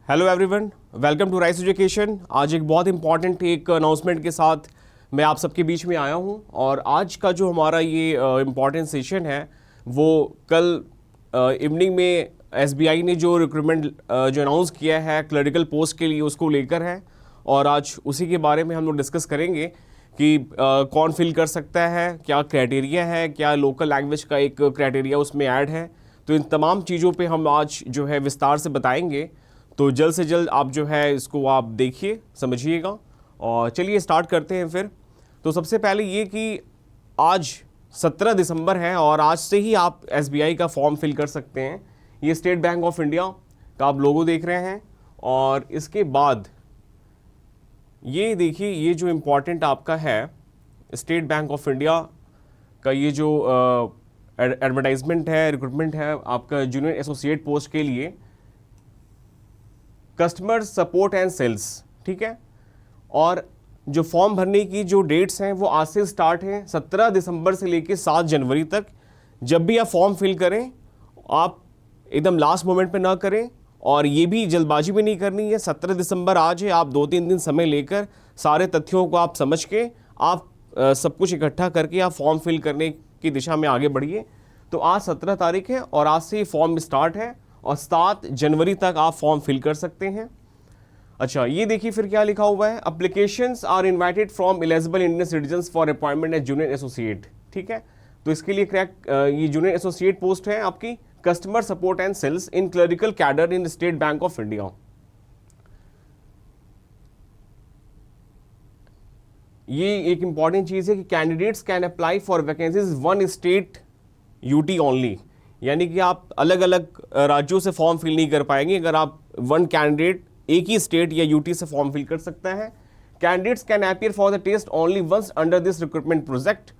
Hello everyone, welcome to Rice Education. आज एक बहुत इंपॉर्टेंट एक अनाउंसमेंट के साथ मैं आप सबके बीच में आया हूं और आज का जो हमारा ये इम्पॉर्टेंट सेशन है वो कल इवनिंग में एसबीआई ने जो रिक्रूटमेंट जो अनाउंस किया है क्लरिकल पोस्ट के लिए उसको लेकर है और आज उसी के बारे में हम लोग डिस्कस करेंगे कि कौन फिल कर सकता है, क्या क्राइटेरिया है, क्या लोकल लैंग्वेज का एक क्राइटेरिया उसमें ऐड है। तो इन तमाम चीज़ों पे हम आज जो है विस्तार से बताएंगे। तो जल्द से जल्द आप जो है इसको आप देखिए, समझिएगा और चलिए स्टार्ट करते हैं फिर। तो सबसे पहले ये कि आज 17 दिसंबर है और आज से ही आप एसबीआई का फॉर्म फिल कर सकते हैं। ये स्टेट बैंक ऑफ इंडिया का आप लोगो देख रहे हैं और इसके बाद ये देखिए, ये जो इम्पोर्टेंट आपका है स्टेट बैंक ऑफ इंडिया का ये जो एडवर्टाइजमेंट है, रिक्रूटमेंट है आपका जूनियर एसोसिएट पोस्ट के लिए, कस्टमर सपोर्ट एंड सेल्स, ठीक है। और जो फॉर्म भरने की जो डेट्स हैं वो आज से स्टार्ट हैं, 17 दिसंबर से लेकर 7 जनवरी तक। जब भी आप फॉर्म फिल करें आप एकदम लास्ट मोमेंट पे ना करें और ये भी जल्दबाजी में नहीं करनी है। 17 दिसंबर आज है, आप 2-3 दिन समय लेकर सारे तथ्यों को आप समझ के आप सब कुछ इकट्ठा करके आप फॉर्म फिल करने की दिशा में आगे बढ़िए। तो आज 17 तारीख है और आज से फॉर्म स्टार्ट है और 7 जनवरी तक आप फॉर्म फिल कर सकते हैं। अच्छा, ये देखिए फिर क्या लिखा हुआ है, applications are invited from eligible Indian citizens for appointment as junior associate, ठीक है। तो इसके लिए ये जूनियर एसोसिएट पोस्ट है आपकी customer support and sales in clerical cadre in State Bank of India. ये एक इंपॉर्टेंट चीज है कि candidates can apply for vacancies one state UT only, यानी कि आप अलग अलग राज्यों से फॉर्म फिल नहीं कर पाएंगे। अगर आप वन कैंडिडेट एक ही स्टेट या यूटी से फॉर्म फिल कर सकता है। Candidates can appear for the test only once under this recruitment project.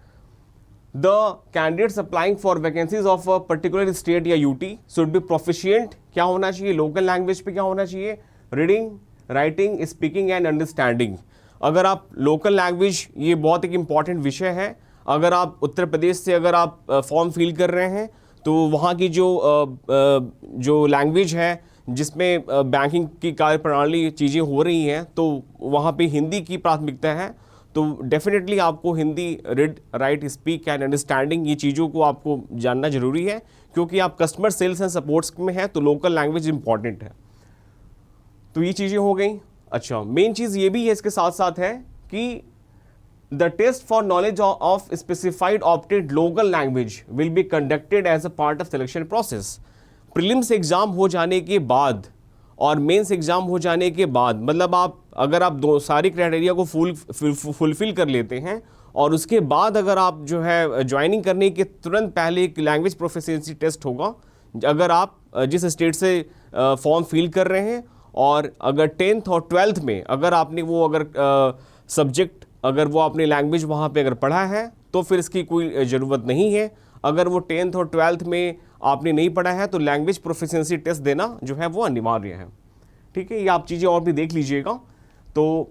The candidates applying for vacancies of a particular state या यूटी शुड बी प्रोफिशिएंट, क्या होना चाहिए, लोकल लैंग्वेज पे क्या होना चाहिए, reading, writing, speaking and understanding. अगर आप लोकल लैंग्वेज, ये बहुत एक इंपॉर्टेंट विषय है। अगर आप उत्तर प्रदेश से अगर आप फॉर्म फिल कर रहे हैं तो वहाँ की जो लैंग्वेज है जिसमें बैंकिंग की कार्यप्रणाली चीज़ें हो रही हैं तो वहाँ पे हिंदी की प्राथमिकता है। तो डेफिनेटली आपको Hindi, read, right, speak and understanding, ये चीज़ों को आपको जानना जरूरी है क्योंकि आप कस्टमर सेल्स एंड सपोर्ट्स में हैं तो लोकल लैंग्वेज इंपॉर्टेंट है। तो ये चीज़ें हो गई। अच्छा, मेन चीज़ ये भी है इसके साथ साथ है कि The test for knowledge of specified opted local language will be conducted as a part of selection process. Prelims exam हो जाने के बाद और मेंस एग्ज़ाम हो जाने के बाद, मतलब आप अगर आप दो सारी क्राइटेरिया को फुलफिल कर लेते हैं और उसके बाद अगर आप जो है ज्वाइनिंग करने के तुरंत पहले एक लैंग्वेज प्रोफिशिएंसी टेस्ट होगा। अगर आप जिस स्टेट से फॉर्म फिल कर रहे हैं और अगर 10th और 12th में अगर आपने वो अगर सब्जेक्ट अगर वो अपनी लैंग्वेज वहाँ पे अगर पढ़ा है तो फिर इसकी कोई ज़रूरत नहीं है। अगर वो 10th और 12th में आपने नहीं पढ़ा है तो लैंग्वेज प्रोफिशिएंसी टेस्ट देना जो है वो अनिवार्य है, ठीक है। ये आप चीज़ें और भी देख लीजिएगा। तो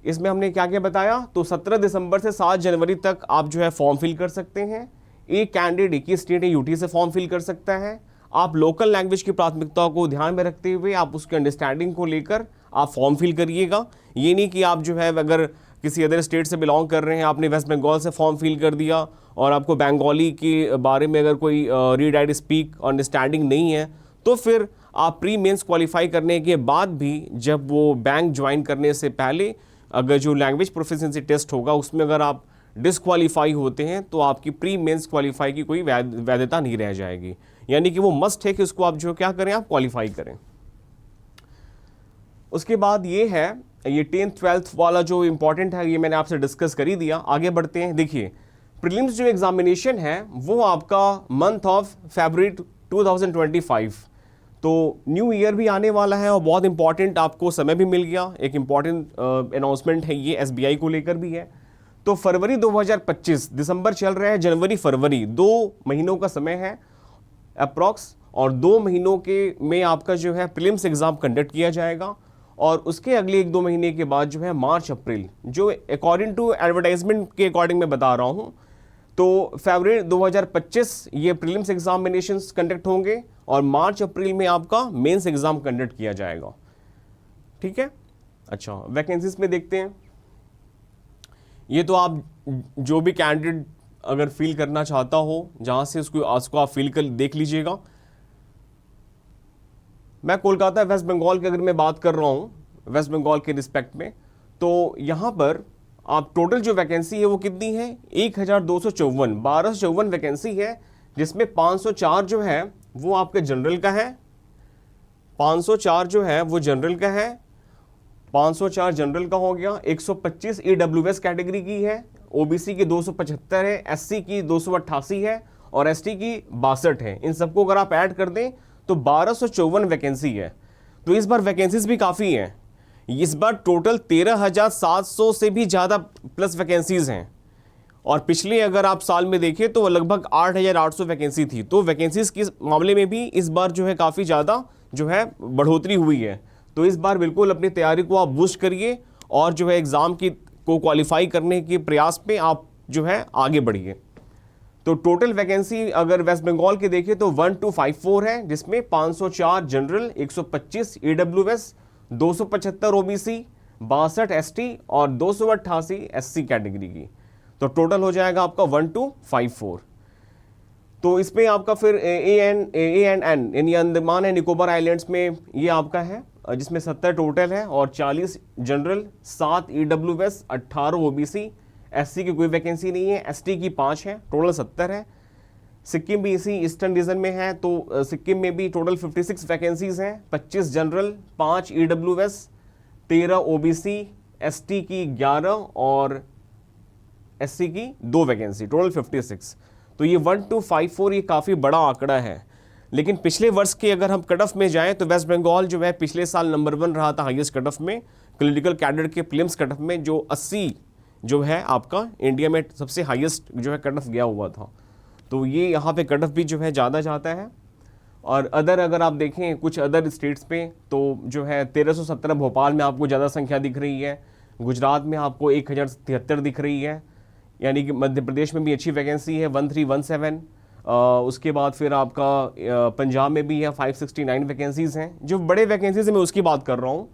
इसमें हमने क्या क्या बताया, तो 17 दिसंबर से 7 जनवरी तक आप जो है फॉर्म फिल कर सकते हैं। एक कैंडिडेट एक ही स्टेट या यूटी से फॉर्म फिल कर सकता है। आप लोकल लैंग्वेज की प्राथमिकता को ध्यान में रखते हुए आप उसके अंडरस्टैंडिंग को लेकर आप फॉर्म फिल करिएगा। ये नहीं कि आप जो है अगर किसी अदर स्टेट से बिलोंग कर रहे हैं, आपने वेस्ट बंगाल से फॉर्म फिल कर दिया और आपको बंगाली के बारे में अगर कोई रीड, राइट, स्पीक, अंडरस्टैंडिंग नहीं है तो फिर आप प्री मेंस क्वालिफाई करने के बाद भी जब वो बैंक ज्वाइन करने से पहले अगर जो लैंग्वेज प्रोफिशिएंसी टेस्ट होगा उसमें अगर आप डिसक्वालीफाई होते हैं तो आपकी प्री मेंस क्वालिफाई की कोई वैधता नहीं रह जाएगी। यानी कि वो मस्ट है कि उसको आप जो क्या करें, आप क्वालिफाई करें। उसके बाद ये है, ये 10th 12th वाला जो इंपॉर्टेंट है ये मैंने आपसे डिस्कस कर ही दिया। आगे बढ़ते हैं। देखिए, प्रीलिम्स जो एग्जामिनेशन है वो आपका मंथ ऑफ फरवरी 2025, तो न्यू ईयर भी आने वाला है और बहुत इंपॉर्टेंट आपको समय भी मिल गया। एक इंपॉर्टेंट अनाउंसमेंट है ये एसबीआई को लेकर भी है। तो फरवरी 2025, दिसंबर चल रहा है, जनवरी फरवरी 2 महीनों का समय है अप्रॉक्स, और 2 महीनों के में आपका जो है प्रीलिम्स एग्जाम कंडक्ट किया जाएगा और उसके अगले 1-2 महीने के बाद जो है मार्च अप्रैल, जो अकॉर्डिंग टू एडवर्टाइजमेंट के अकॉर्डिंग मैं बता रहा हूँ, तो फरवरी 2025 ये प्रीलिम्स एग्जामिनेशंस कंडक्ट होंगे और मार्च अप्रैल में आपका मेंस एग्जाम कंडक्ट किया जाएगा। ठीक है। अच्छा, वैकेंसीज में देखते हैं। ये तो आप जो भी कैंडिडेट अगर फिल करना चाहता हो, जहां से उसको आप फिल कर देख लीजिएगा। मैं कोलकाता वेस्ट बंगाल की अगर मैं बात कर रहा हूं वेस्ट बंगाल के रिस्पेक्ट में, तो यहां पर आप टोटल जो वैकेंसी है वो कितनी है, 1254 1254 वैकेंसी है, जिसमें 504 जो है वो आपके जनरल का है, 504 जो है वो जनरल का है, 504 जनरल का हो गया, 125 ईडब्ल्यूएस कैटेगरी की है, ओबीसी की 275 है, एससी की 288 है और एसटी की 62 है। इन सबको अगर आप ऐड कर दें तो 1254 वैकेंसी है। तो इस बार वैकेंसीज भी काफ़ी हैं। इस बार टोटल 13,700 से भी ज़्यादा प्लस वैकेंसीज हैं, और पिछले अगर आप साल में देखें तो लगभग 8,800 वैकेंसी थी। तो वैकेंसीज के मामले में भी इस बार जो है काफ़ी ज़्यादा जो है बढ़ोतरी हुई है। तो इस बार बिल्कुल अपनी तैयारी को आप बूस्ट करिए और जो है एग्ज़ाम को क्वालिफाई करने के प्रयास में आप जो है आगे बढ़िए। तो टोटल वैकेंसी अगर वेस्ट बंगाल के देखें तो 1254 है, जिसमें 504 जनरल, 125 ईडब्ल्यूएस, 275 ओबीसी, 62 एसटी और 288 एससी कैटेगरी की। तो टोटल हो जाएगा आपका 1254। तो इसमें आपका फिर ए एंड एन यानी अंडमान एंड निकोबार आइलैंड्स में ये आपका है, जिसमें 70 टोटल है और 40 जनरल, 7 ईडब्ल्यूएस, 18 ओबीसी, एससी की कोई वैकेंसी नहीं है, एसटी की 5 है, टोटल 70 है। सिक्किम भी इसी ईस्टर्न रीजन में है, तो सिक्किम में भी टोटल 56 वैकेंसीज हैं, 25 जनरल, 5 ईडब्ल्यूएस, 13 ओबीसी, एसटी की 11 और एससी की 2 वैकेंसी, टोटल 56। तो ये 1254 ये काफ़ी बड़ा आंकड़ा है। लेकिन पिछले वर्ष के अगर हम कट ऑफ में जाएं तो वेस्ट बंगाल जो है पिछले साल नंबर 1 रहा था हाईएस्ट कट ऑफ में, क्लिनिकल कैडर के प्रीलिम्स कट ऑफ में, जो 80 जो है आपका इंडिया में सबसे हाईएस्ट जो है कट ऑफ गया हुआ था। तो ये यहाँ पे कट ऑफ भी जो है ज़्यादा जाता है। और अदर अगर आप देखें कुछ अदर स्टेट्स पे तो जो है 1317 भोपाल में आपको ज़्यादा संख्या दिख रही है, गुजरात में आपको 1073 दिख रही है, यानी कि मध्य प्रदेश में भी अच्छी वैकेंसी है 1317। उसके बाद फिर आपका पंजाब में भी है 569 वैकेंसीज़ हैं। जो बड़े वैकेंसीज मैं उसकी बात कर रहा हूँ,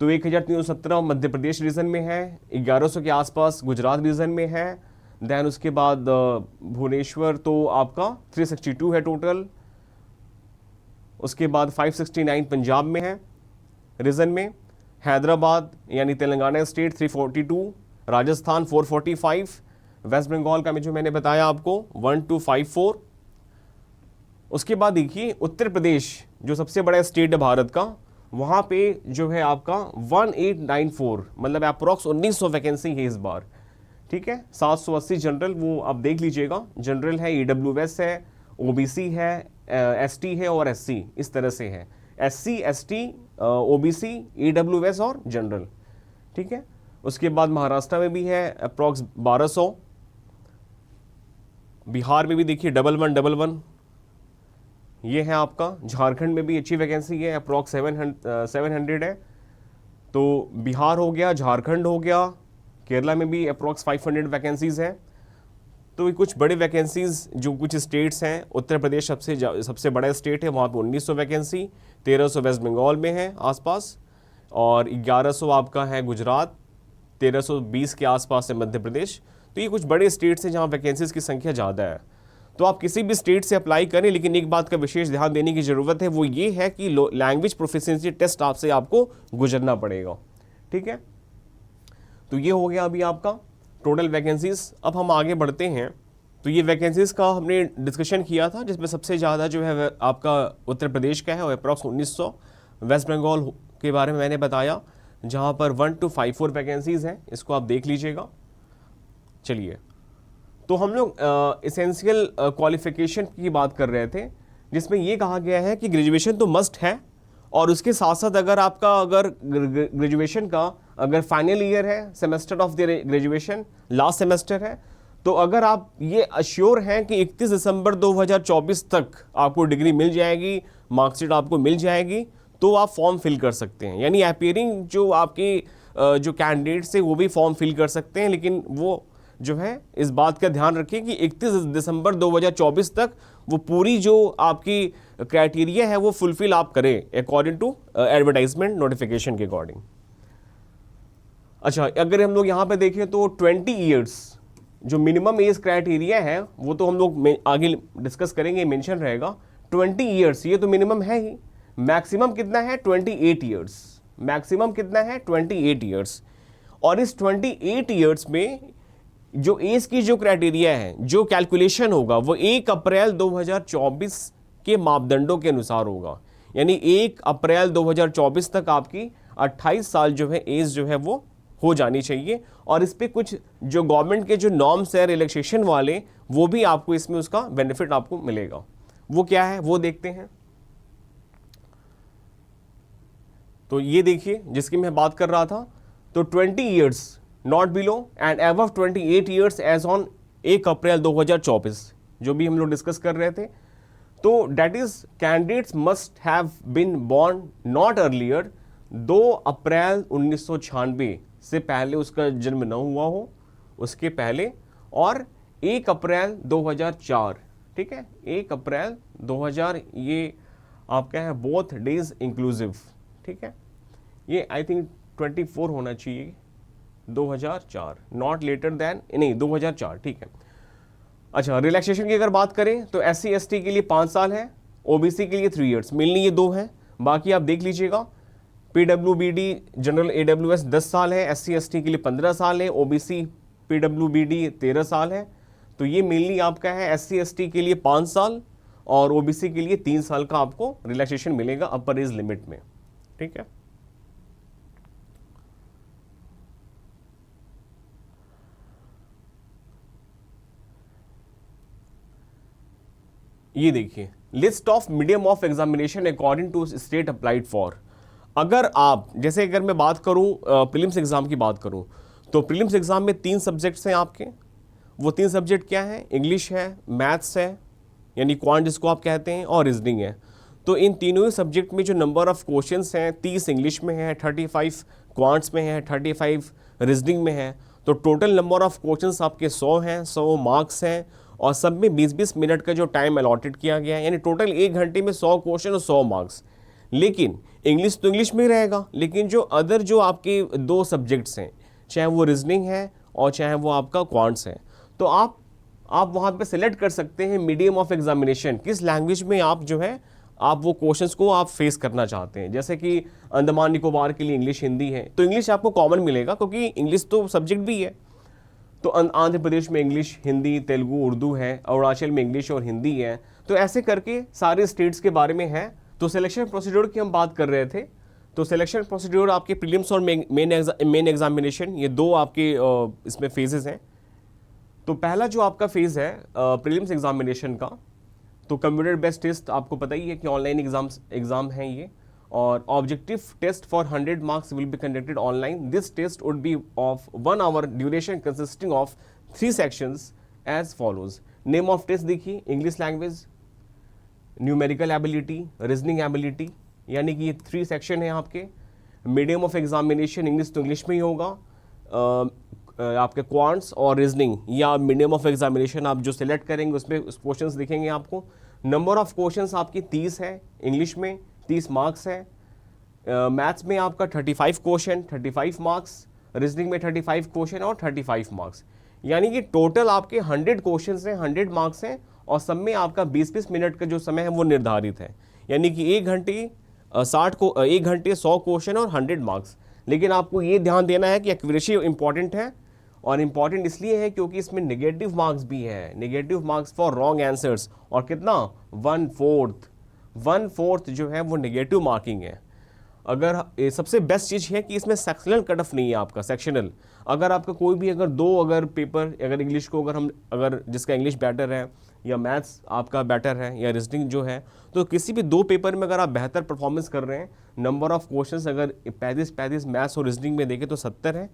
तो 1317 मध्य प्रदेश रीजन में है, 1100 के आसपास गुजरात रीजन में है। दैन उसके बाद भुवनेश्वर तो आपका 362 है टोटल। उसके बाद 569 पंजाब में है रीजन में, हैदराबाद यानी तेलंगाना स्टेट 342, राजस्थान 445, वेस्ट बंगाल का जो मैंने बताया आपको 1254। उसके बाद देखिए उत्तर प्रदेश जो सबसे बड़ा स्टेट है भारत का, वहाँ पे जो है आपका 1894 मतलब अप्रॉक्स 1900 वैकेंसी है इस बार। ठीक है, 780 जनरल, वो आप देख लीजिएगा, जनरल है, ईडब्ल्यूएस है, ओबीसी है, एसटी है और एससी, इस तरह से है, एससी, एसटी, ओबीसी, ईडब्ल्यूएस और जनरल। ठीक है, उसके बाद महाराष्ट्र में भी है अप्रॉक्स 1200, बिहार में भी देखिए 1111, ये है आपका, झारखंड में भी अच्छी वैकेंसी है अप्रॉक्स 700 है। तो बिहार हो गया, झारखंड हो गया, केरला में भी अप्रॉक्स 500 वैकेंसीज है। तो ये कुछ बड़े वैकेंसीज जो कुछ स्टेट्स हैं, उत्तर प्रदेश सबसे बड़ा स्टेट है, वहाँ पे 1900 वैकेंसी, 1300 वेस्ट बंगाल में है आसपास, और 1100 आपका है गुजरात, 1320 के आसपास है मध्य प्रदेश। तो ये कुछ बड़े स्टेट्स हैं जहाँ वैकेंसीज की संख्या ज़्यादा है। तो आप किसी भी स्टेट से अप्लाई करें, लेकिन एक बात का विशेष ध्यान देने की ज़रूरत है, वो ये है कि लैंग्वेज प्रोफिशिएंसी टेस्ट आपको गुजरना पड़ेगा। ठीक है, तो ये हो गया अभी आपका टोटल वैकेंसीज। अब हम आगे बढ़ते हैं। तो ये वैकेंसीज का हमने डिस्कशन किया था, जिसमें सबसे ज़्यादा जो है आपका उत्तर प्रदेश का है और अप्रॉक्स 1900। वेस्ट बंगाल के बारे में मैंने बताया, जहाँ पर 1254 वैकेंसीज हैं, इसको आप देख लीजिएगा। चलिए, तो हम लोग एसेंशियल क्वालिफिकेशन की बात कर रहे थे, जिसमें ये कहा गया है कि ग्रेजुएशन तो मस्ट है, और उसके साथ साथ अगर ग्रेजुएशन का अगर फाइनल ईयर है, semester of the graduation last semester है, तो अगर आप ये अश्योर हैं कि 31 दिसंबर 2024 तक आपको डिग्री मिल जाएगी, मार्कशीट आपको मिल जाएगी, तो आप फॉर्म फिल कर सकते हैं। यानी अपीयरिंग जो आपके जो कैंडिडेट्स हैं वो भी फॉर्म फिल कर सकते हैं, लेकिन वो जो है इस बात का ध्यान रखें कि 31 दिसंबर 2024 तक वो पूरी जो आपकी क्राइटेरिया है वो फुलफिल आप करें अकॉर्डिंग टू एडवर्टाइजमेंट नोटिफिकेशन के अकॉर्डिंग। अच्छा, अगर हम लोग यहाँ पे देखें तो 20 ईयर्स जो मिनिमम एज क्राइटेरिया है वो तो हम लोग आगे डिस्कस करेंगे, मेंशन रहेगा। 20 ईयर्स ये तो मिनिमम है ही, मैक्सिमम कितना है 28 ईयर्स, मैक्सिमम कितना है 28 ईयर्स। और इस 28 ईयर्स में जो एज की जो क्राइटेरिया है, जो कैलकुलेशन होगा वो 1 अप्रैल 2024 के मापदंडों के अनुसार होगा। यानी 1 अप्रैल 2024 तक आपकी 28 साल जो है एज जो है वो हो जानी चाहिए। और इस पे कुछ जो गवर्नमेंट के जो नॉर्म्स है रिलैक्सेशन वाले, वो भी आपको इसमें उसका बेनिफिट आपको मिलेगा। वो क्या है वो देखते हैं। तो ये देखिए जिसकी मैं बात कर रहा था, तो 20 years not below and above 28 years age on 1 April 2024, जो भी हम लोग डिस्कस कर रहे थे। तो that is candidates must have been born not earlier 2 April 1996 से पहले उसका जन्म न हुआ हो, उसके पहले, और 1 अप्रैल 2004, ठीक है, 1 अप्रैल 2000, ये आपका है बोथ डेज इंक्लूसिव, ठीक है। ये आई थिंक 24 होना चाहिए, 2004, नॉट लेटर देन, नहीं 2004, ठीक है। अच्छा, रिलैक्सेशन की अगर बात करें तो SC ST के लिए 5 साल है, OBC के लिए 3 ईयर्स, मिलनी ये 2 है, बाकी आप देख लीजिएगा। PWBD जनरल AWS 10 साल है, SC ST के लिए 15 साल है, OBC PWBD 13 साल है। तो ये मेनली आपका है SC ST के लिए 5 साल और OBC के लिए 3 साल का आपको रिलैक्सेशन मिलेगा अपर एज लिमिट में, ठीक है। ये देखिए list of medium of examination according to state applied for. अगर आप, जैसे अगर मैं बात करूं प्रीलिम्स एग्जाम की बात करूं, तो प्रीलिम्स एग्जाम में 3 सब्जेक्ट्स हैं आपके। वो 3 सब्जेक्ट क्या हैं? इंग्लिश है, मैथ्स है यानी क्वांट जिसको आप कहते हैं, और रीजनिंग है। तो इन तीनों ही सब्जेक्ट में जो नंबर ऑफ क्वेश्चंस हैं 30 इंग्लिश में है, 35 क्वांट्स में है, 35 रीजनिंग में है। तो टोटल नंबर ऑफ क्वेश्चंस आपके 100 हैं, 100 मार्क्स हैं, और सब में 20-20 मिनट का जो टाइम अलॉटेड किया गया है, यानी टोटल 1 घंटे में 100 क्वेश्चन और 100 मार्क्स। लेकिन इंग्लिश तो इंग्लिश में ही रहेगा, लेकिन जो अदर जो आपके 2 सब्जेक्ट्स हैं, चाहे वो रीजनिंग है और चाहे वो आपका क्वांट्स है, तो आप वहाँ पे सेलेक्ट कर सकते हैं मीडियम ऑफ एग्जामिनेशन, किस लैंग्वेज में आप जो है आप वो क्वेश्चंस को आप फेस करना चाहते हैं। जैसे कि अंडमान निकोबार के लिए इंग्लिश हिंदी है, तो इंग्लिश आपको कॉमन मिलेगा क्योंकि इंग्लिश तो सब्जेक्ट भी है। तो आंध्र प्रदेश में इंग्लिश, हिंदी, तेलुगु, उर्दू है, अरुणाचल में इंग्लिश और हिंदी है। तो ऐसे करके सारे स्टेट्स के बारे में है। तो सिलेक्शन प्रोसीड्योर की हम बात कर रहे थे। तो सिलेक्शन प्रोसीड्योर आपके प्रीलिम्स और मेन एग्जामिनेशन, ये 2 आपके इसमें फेजेस हैं। तो पहला जो आपका फेज है प्रीलिम्स एग्जामिनेशन का, तो कंप्यूटर बेस्ड टेस्ट आपको पता ही है कि ऑनलाइन एग्जाम है ये, और objective test for 100 marks will be conducted online. This test would be of 1 hour duration consisting of 3 sections as follows. Name of test देखिए, English language, numerical ability, reasoning ability, यानी कि ये 3 section है आपके। Medium of examination English तो English में ही होगा, आपके क्वांट्स और रीजनिंग, या मीडियम ऑफ एग्जामिनेशन आप जो सिलेक्ट करेंगे उसमें क्वेश्चंस दिखेंगे आपको। नंबर ऑफ क्वेश्चंस आपकी 30 है, इंग्लिश में 30 मार्क्स है, मैथ्स में आपका 35 क्वेश्चन 35 मार्क्स, रीजनिंग में 35 क्वेश्चन और 35 मार्क्स, यानी कि टोटल आपके 100 क्वेश्चंस हैं, 100 मार्क्स हैं, और सब में आपका 20-20 मिनट का जो समय है वो निर्धारित है। यानी कि 1 घंटे 100 क्वेश्चन और 100 मार्क्स। लेकिन आपको ये ध्यान देना है कि एक्यूरेसी इंपॉर्टेंट है, और इम्पॉर्टेंट इसलिए है क्योंकि इसमें नेगेटिव मार्क्स भी है, negative marks for wrong answers, और कितना 1/4 जो है वो नेगेटिव मार्किंग है। अगर सबसे बेस्ट चीज़ है कि इसमें सेक्शनल कट ऑफ नहीं है आपका, सेक्शनल। अगर आपका कोई भी अगर 2 अगर पेपर, अगर इंग्लिश को अगर जिसका इंग्लिश बेटर है, या मैथ्स आपका बेटर है, या रीजनिंग जो है, तो किसी भी 2 पेपर में अगर आप बेहतर परफॉर्मेंस कर रहे हैं, नंबर ऑफ क्वेश्चंस अगर 35 मैथ्स और रीजनिंग में देखें तो 70 है।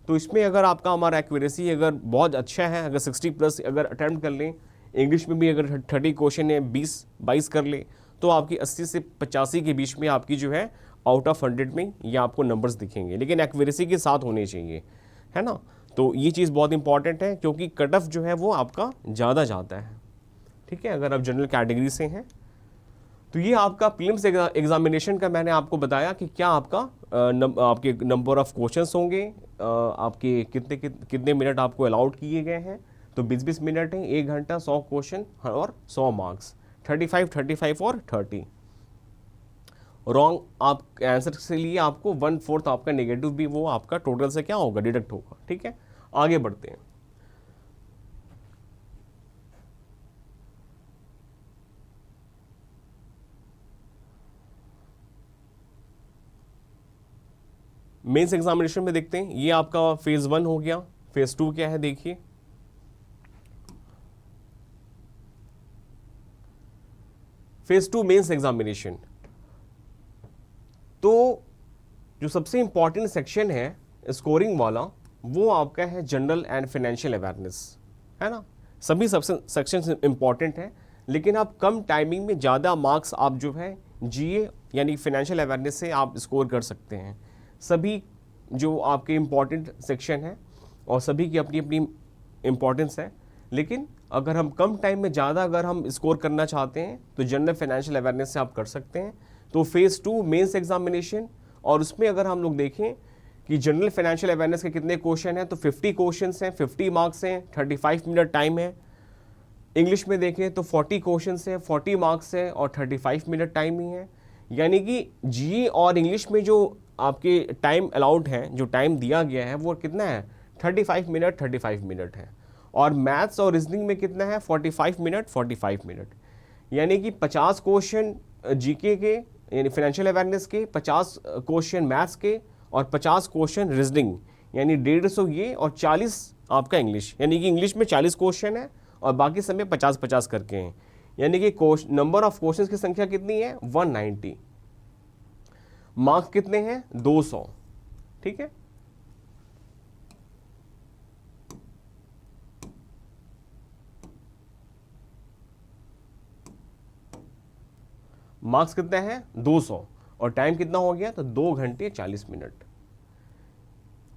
तो इसमें अगर आपका हमारा एक्यूरेसी अगर बहुत अच्छा है, अगर 60+ अगर अटैम्प्ट कर लें, इंग्लिश में भी अगर 30 क्वेश्चन है 20-22 कर लें, तो आपकी 80 से 85 के बीच में आपकी जो है आउट ऑफ 100 में ये आपको नंबर्स दिखेंगे, लेकिन एक्यूरेसी के साथ होने चाहिए, है ना। तो ये चीज़ बहुत इंपॉर्टेंट है क्योंकि कट ऑफ जो है वो आपका ज़्यादा जाता है, ठीक है, अगर आप जनरल कैटेगरी से हैं। तो ये आपका प्रीलिम्स एग्जामिनेशन का मैंने आपको बताया कि क्या आपका आपके नंबर ऑफ क्वेश्चंस होंगे, आपके कितने मिनट आपको अलाउड किए गए हैं। तो 20-20 मिनट है, 1 घंटा, 100 क्वेश्चन और 100 मार्क्स, 35 और 30। रॉन्ग आप आंसर से लिए आपको 1/4 आपका नेगेटिव भी वो आपका टोटल से क्या होगा, डिडक्ट होगा, ठीक है। आगे बढ़ते हैं। मेंस एग्जामिनेशन में देखते हैं, ये आपका फेज 1 हो गया। फेज 2 क्या है देखिए, फेज 2 मेंस एग्जामिनेशन। तो जो सबसे इंपॉर्टेंट सेक्शन है स्कोरिंग वाला वो आपका है जनरल एंड फाइनेंशियल अवेयरनेस, है ना। सभी सेक्शन इंपॉर्टेंट है, लेकिन आप कम टाइमिंग में ज़्यादा मार्क्स आप जो है जीए यानी फाइनेंशियल अवेयरनेस से आप स्कोर कर सकते हैं। सभी जो आपके इम्पॉर्टेंट सेक्शन हैं और सभी की अपनी अपनी इम्पॉर्टेंस है, लेकिन अगर हम कम टाइम में ज़्यादा अगर हम स्कोर करना चाहते हैं तो जनरल फाइनेंशियल अवेयरनेस से आप कर सकते हैं। तो फेज़ 2 मेंस एग्जामिनेशन, और उसमें अगर हम लोग देखें कि जनरल फाइनेंशियल अवेयरनेस के कितने क्वेश्चन हैं, तो 50 क्वेश्चंस हैं, 50 मार्क्स हैं, 35 मिनट टाइम है। इंग्लिश में देखें तो 40 क्वेश्चंस हैं, 40 मार्क्स है और 35 मिनट टाइम ही है। यानी कि जीए और इंग्लिश में जो आपके टाइम अलाउड है, जो टाइम दिया गया है वो कितना है, 35 मिनट है। और मैथ्स और रीजनिंग में कितना है, 45 मिनट। यानी कि 50 क्वेश्चन जीके के यानी फाइनेंशियल अवेयरनेस के, 50 क्वेश्चन मैथ्स के और 50 क्वेश्चन रीजनिंग, यानी 150 ये और 40 आपका इंग्लिश। यानी कि इंग्लिश में 40 क्वेश्चन है और बाकी सब में 50-50 करके हैं। यानी कि नंबर ऑफ क्वेश्चंस की संख्या कितनी है, 190। मार्क्स कितने हैं, 200, ठीक है। मार्क्स कितने हैं, 200, और टाइम कितना हो गया, तो 2 घंटे 40 मिनट।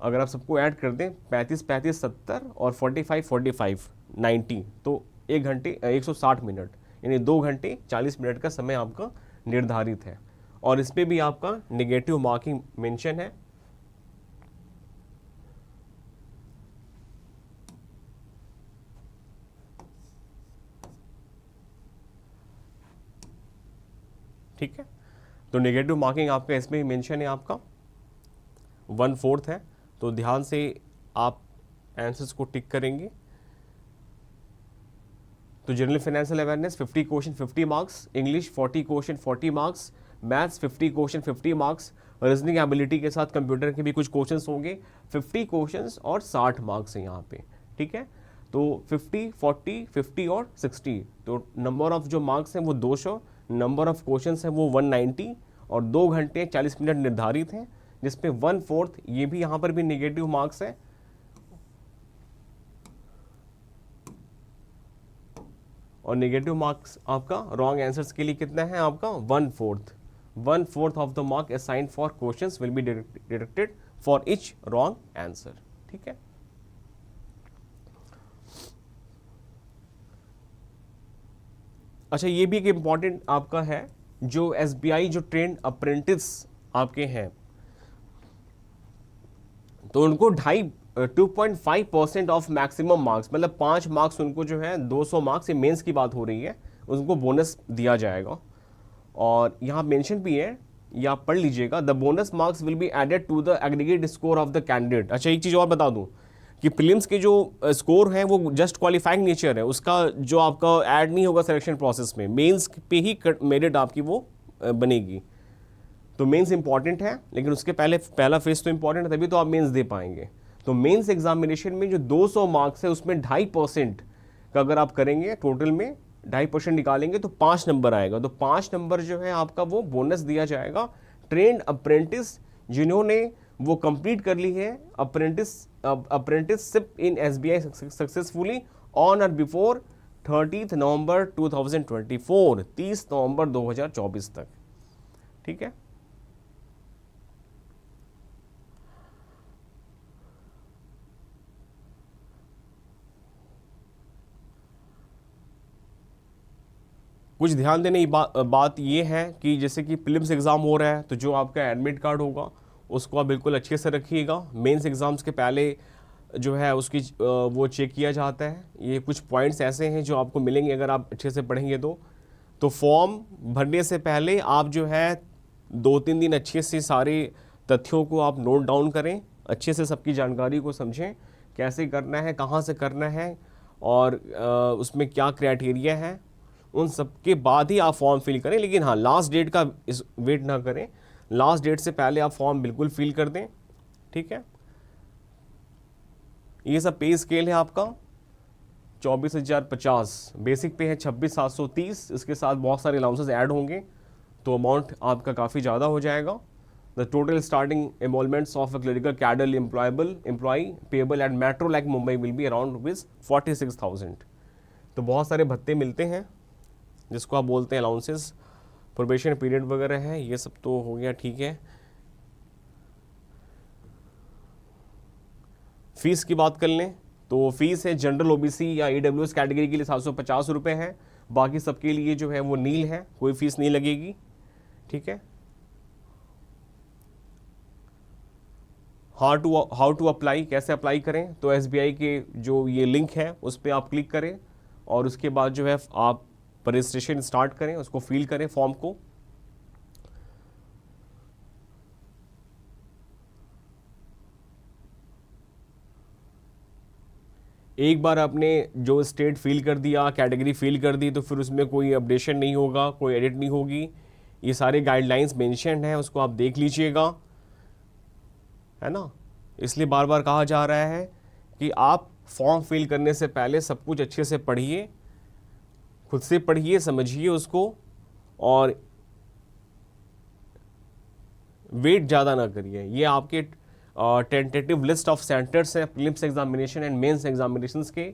अगर आप सबको ऐड कर दें 35 70 और 45 90, तो 1 घंटे 160 मिनट, यानी 2 घंटे 40 मिनट का समय आपका निर्धारित है। और इस पे भी आपका नेगेटिव मार्किंग मेंशन है। ठीक है, तो नेगेटिव मार्किंग आपका इसमें ही मेंशन है, आपका 1/4 है। तो ध्यान से आप आंसर्स को टिक करेंगे। तो general financial awareness 50 question 50 marks, English 40 question 40 marks, maths 50 question 50 marks, reasoning ability के साथ कंप्यूटर के भी कुछ क्वेश्चंस होंगे, 50 क्वेश्चंस और 60 मार्क्स हैं यहाँ पे, ठीक है। तो 50 40 50 और 60, तो नंबर ऑफ जो मार्क्स हैं वो 200, नंबर ऑफ क्वेश्चंस हैं वो 190 और 2 घंटे 40 मिनट निर्धारित हैं, जिसपे 1/4 ये भी यहाँ पर भी नेगेटिव मार्क्स है। और नेगेटिव मार्क्स आपका रॉन्ग आंसर्स के लिए कितना है, आपका 1/4 of the mark assigned for questions will be deducted for each wrong answer, ठीक है। अच्छा, ये भी एक इम्पॉर्टेंट आपका है, जो एसबीआई जो ट्रेंड अप्रेंटिस आपके हैं, तो उनको 2.5% ऑफ मैक्सिमम मार्क्स, मतलब 5 मार्क्स उनको जो है 200 मार्क्स, ये मेंस की बात हो रही है, उनको बोनस दिया जाएगा। और यहाँ मेंशन भी है, ये आप पढ़ लीजिएगा, the bonus marks will be added to the aggregate score of the candidate. अच्छा, एक चीज़ और बता दूँ कि प्रीलिम्स के जो स्कोर है वो जस्ट क्वालिफाइंग नेचर है, उसका जो आपका ऐड नहीं होगा सिलेक्शन प्रोसेस में, मेंस पे ही मेरिट आपकी वो बनेगी। तो मेंस इंपॉर्टेंट है, लेकिन उसके पहले पहला फेज तो इंपॉर्टेंट है, तभी तो आप मेंस दे पाएंगे। तो मेंस एग्जामिनेशन में जो 200 मार्क्स है उसमें 2.5% का अगर आप करेंगे, टोटल में 2.5% निकालेंगे तो 5 नंबर आएगा। तो 5 नंबर जो है आपका वो बोनस दिया जाएगा ट्रेंड अप्रेंटिस जिन्होंने वो कंप्लीट कर ली है apprenticeship in SBI successfully on और बिफोर 30 नवंबर 2024, 30 नवंबर 2024 तक, ठीक है। कुछ ध्यान देने की बात ये है कि जैसे कि प्रीलिम्स एग्ज़ाम हो रहा है तो जो आपका एडमिट कार्ड होगा उसको आप बिल्कुल अच्छे से रखिएगा। मेंस एग्ज़ाम्स के पहले जो है उसकी वो चेक किया जाता है। ये कुछ पॉइंट्स ऐसे हैं जो आपको मिलेंगे अगर आप अच्छे से पढ़ेंगे तो फॉर्म भरने से पहले आप जो है 2-3 दिन अच्छे से सारे तथ्यों को आप नोट डाउन करें, अच्छे से सबकी जानकारी को समझें, कैसे करना है, कहाँ से करना है और उसमें क्या क्राइटेरिया है, उन सब के बाद ही आप फॉर्म फिल करें। लेकिन हाँ, लास्ट डेट का वेट ना करें, लास्ट डेट से पहले आप फॉर्म बिल्कुल फिल कर दें। ठीक है, ये सब पे स्केल है आपका 24,050, बेसिक पे है 26,730, इसके साथ बहुत सारे अलाउंसेस ऐड होंगे तो अमाउंट आपका काफ़ी ज़्यादा हो जाएगा। The total starting emoluments of a clerical cadre employee payable at metro like Mumbai will be around rupees 46,000। तो बहुत सारे भत्ते मिलते हैं जिसको आप बोलते हैं अलाउंसेस, प्रोबेशन पीरियड वगैरह है, ये सब तो हो गया। ठीक है, फीस की बात कर लें तो फीस है जनरल ओबीसी या ईडब्ल्यूएस कैटेगरी के लिए 750 रुपये है, बाकी सबके लिए जो है वो नील है, कोई फीस नहीं लगेगी। ठीक है, हाउ टू अप्लाई, कैसे अप्लाई करें, तो एसबीआई के जो ये लिंक है उस पर आप क्लिक करें और उसके बाद जो है आप रजिस्ट्रेशन स्टार्ट करें, उसको फिल करें फॉर्म को। एक बार आपने जो स्टेट फिल कर दिया, कैटेगरी फिल कर दी, तो फिर उसमें कोई अपडेशन नहीं होगा, कोई एडिट नहीं होगी। ये सारे गाइडलाइंस मेंशन हैं, उसको आप देख लीजिएगा, है ना। इसलिए बार बार कहा जा रहा है कि आप फॉर्म फिल करने से पहले सब कुछ अच्छे से पढ़िए, खुद से पढ़िए, समझिए उसको और वेट ज़्यादा ना करिए। ये आपके टेंटेटिव लिस्ट ऑफ सेंटर्स हैं prelims examination and mains examinations के,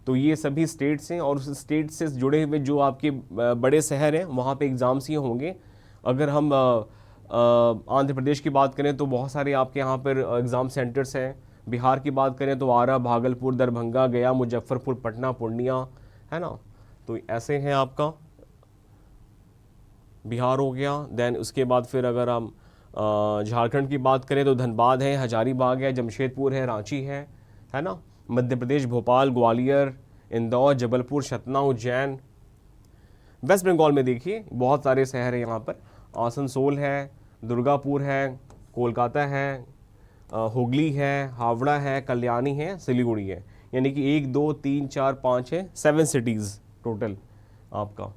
तो ये सभी स्टेट्स हैं और उस स्टेट से जुड़े हुए जो आपके बड़े शहर हैं वहाँ पे एग्ज़ाम्स ही होंगे। अगर हम आंध्र प्रदेश की बात करें तो बहुत सारे आपके यहाँ पर एग्ज़ाम सेंटर्स हैं। बिहार की बात करें तो आरा, भागलपुर, दरभंगा, गया, मुजफ्फरपुर, पटना, पूर्णिया, है ना। तो ऐसे हैं आपका बिहार हो गया। देन उसके बाद फिर अगर हम झारखंड की बात करें तो धनबाद है, हजारीबाग है, जमशेदपुर है, रांची है ना। मध्य प्रदेश भोपाल, ग्वालियर, इंदौर, जबलपुर, सतना, उज्जैन। वेस्ट बंगाल में देखिए बहुत सारे शहर हैं यहाँ पर, आसनसोल है, दुर्गापुर है, कोलकाता है, हुगली है, हावड़ा है, कल्याणी है, सिलीगुड़ी है। यानी कि 1 2 3 4 5 है, 7 सिटीज़ टोटल आपका।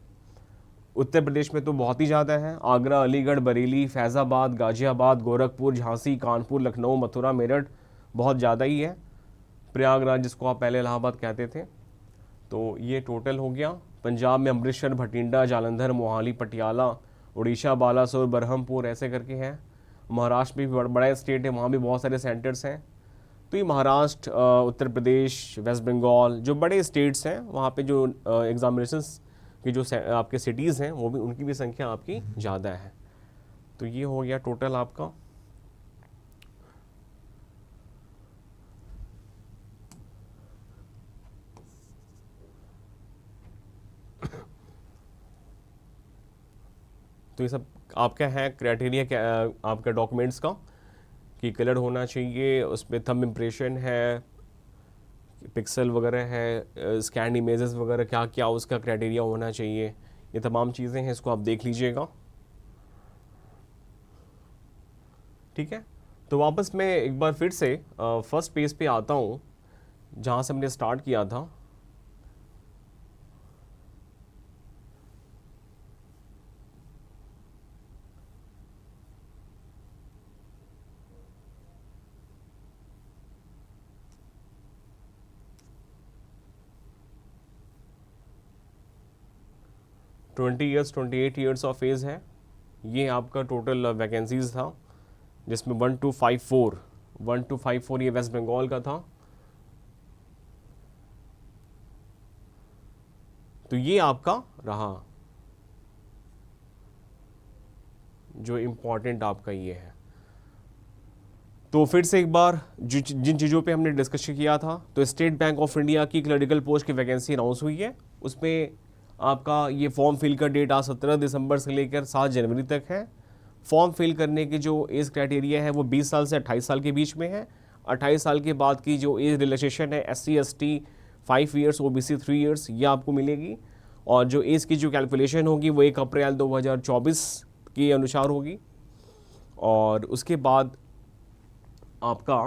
उत्तर प्रदेश में तो बहुत ही ज़्यादा है, आगरा, अलीगढ़, बरेली, फैज़ाबाद, गाज़ियाबाद, गोरखपुर, झांसी, कानपुर, लखनऊ, मथुरा, मेरठ बहुत ज़्यादा ही है। प्रयागराज जिसको आप पहले इलाहाबाद कहते थे, तो ये टोटल हो गया। पंजाब में अमृतसर, भटिंडा, जालंधर, मोहाली, पटियाला, उड़ीसा, बालासोर, बरहमपुर ऐसे करके हैं। महाराष्ट्र में भी बड़ा स्टेट है, वहाँ भी बहुत सारे सेंटर्स हैं। तो ये महाराष्ट्र, उत्तर प्रदेश, वेस्ट बंगाल जो बड़े स्टेट्स हैं वहाँ पे जो एग्जामिनेशंस की जो आपके सिटीज़ हैं वो भी, उनकी भी संख्या आपकी ज़्यादा है। तो ये हो गया टोटल आपका। तो ये सब आपका है क्राइटेरिया क्या आपका डॉक्यूमेंट्स का, कि कलर होना चाहिए, उस पर थंब इम्प्रेशन है, पिक्सल वगैरह है, स्कैन इमेजेस वगैरह, क्या क्या उसका क्राइटेरिया होना चाहिए, ये तमाम चीज़ें हैं, इसको आप देख लीजिएगा। ठीक है, तो वापस मैं एक बार फिर से फर्स्ट पेज पे आता हूँ जहाँ से हमने स्टार्ट किया था। Twenty eight years of age है। ये आपका टोटल वैकेंसीज था जिसमें 1254 ये वेस्ट बंगाल का था। तो ये आपका रहा जो इम्पोर्टेंट आपका ये है। तो फिर से एक बार जिन चीज़ों पे हमने डिस्कशन किया था, तो स्टेट बैंक ऑफ इंडिया की क्लरिकल पोस्ट की वैकेंसी अनाउंस हुई है, उसमें आपका ये फॉर्म फिल का डेट आज 17 दिसंबर से लेकर 7 जनवरी तक है। फॉर्म फिल करने की जो एज क्राइटेरिया है वो 20 साल से 28 साल के बीच में है। 28 साल के बाद की जो एज रिलैक्सेशन है SC ST 5 years, OBC 3 years, ये आपको मिलेगी। और जो एज की जो कैलकुलेशन होगी वो 1 अप्रैल 2024 के अनुसार होगी। और उसके बाद आपका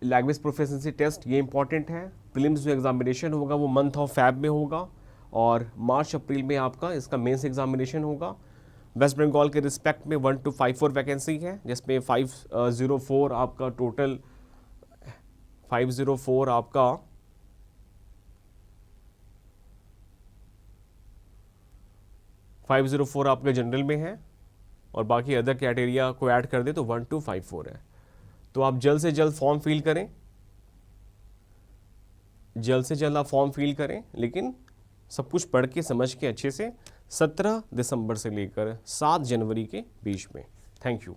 लैंग्वेज प्रोफिशिएंसी टेस्ट, ये इंपॉर्टेंट है। प्रीलिम्स जो एग्जामिनेशन होगा वो मंथ ऑफ फेब में होगा और मार्च अप्रैल में आपका इसका मेंस एग्जामिनेशन होगा। वेस्ट बंगाल के रिस्पेक्ट में 1254 वैकेंसी है, जिसमें 504 आपका टोटल 504 आपका 504 आपके जनरल में है और बाकी अदर क्राइटेरिया को ऐड कर दे तो 1254 है। तो आप जल्द से जल्द फॉर्म फिल करें, जल्द से जल्द आप फॉर्म फिल करें, लेकिन सब कुछ पढ़ के समझ के अच्छे से 17 दिसंबर से लेकर 7 जनवरी के बीच में। Thank you.